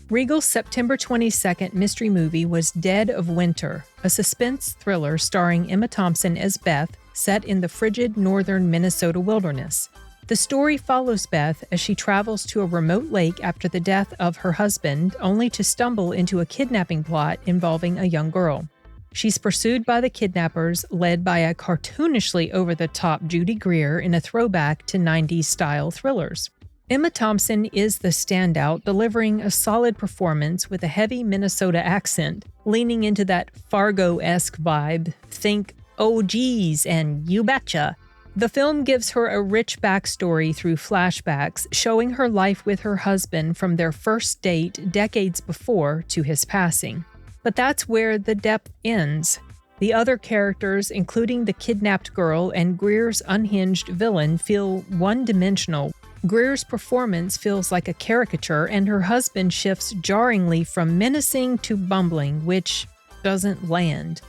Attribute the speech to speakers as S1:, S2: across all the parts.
S1: Regal's September 22nd mystery movie was Dead of Winter, a suspense thriller starring Emma Thompson as Beth, set in the frigid northern Minnesota wilderness. The story follows Beth as she travels to a remote lake after the death of her husband, only to stumble into a kidnapping plot involving a young girl. She's pursued by the kidnappers, led by a cartoonishly over-the-top Judy Greer in a throwback to 90s-style thrillers. Emma Thompson is the standout, delivering a solid performance with a heavy Minnesota accent, leaning into that Fargo-esque vibe. Think, oh geez, and you betcha. The film gives her a rich backstory through flashbacks, showing her life with her husband from their first date decades before to his passing. But that's where the depth ends. The other characters, including the kidnapped girl and Greer's unhinged villain, feel one-dimensional. Greer's performance feels like a caricature, and her husband shifts jarringly from menacing to bumbling, which doesn't land.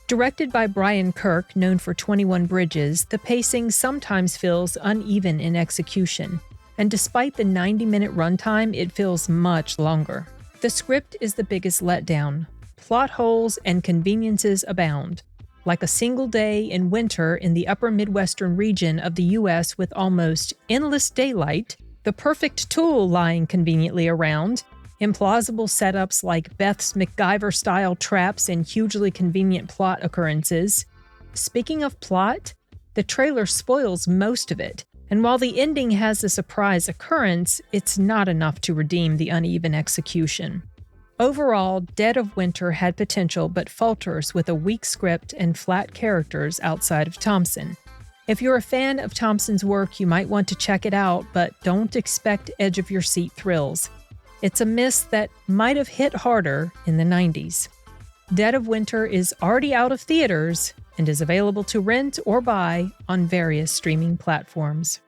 S1: Directed by Kirk, known for 21 Bridges, the pacing sometimes feels uneven in execution, and despite the 90-minute runtime, it feels much longer. The script is the biggest letdown. Plot holes and conveniences abound. Like a single day in winter in the upper Midwestern region of the U.S. with almost endless daylight, the perfect tool lying conveniently around, implausible setups like Beth's MacGyver-style traps and hugely convenient plot occurrences. Speaking of plot, the trailer spoils most of it, and while the ending has a surprise occurrence, it's not enough to redeem the uneven execution. Overall, Dead of Winter had potential but falters with a weak script and flat characters outside of Thompson. If you're a fan of Thompson's work, you might want to check it out, but don't expect edge-of-your-seat thrills. It's a miss that might have hit harder in the 90s. Dead of Winter is already out of theaters and is available to rent or buy on various streaming platforms.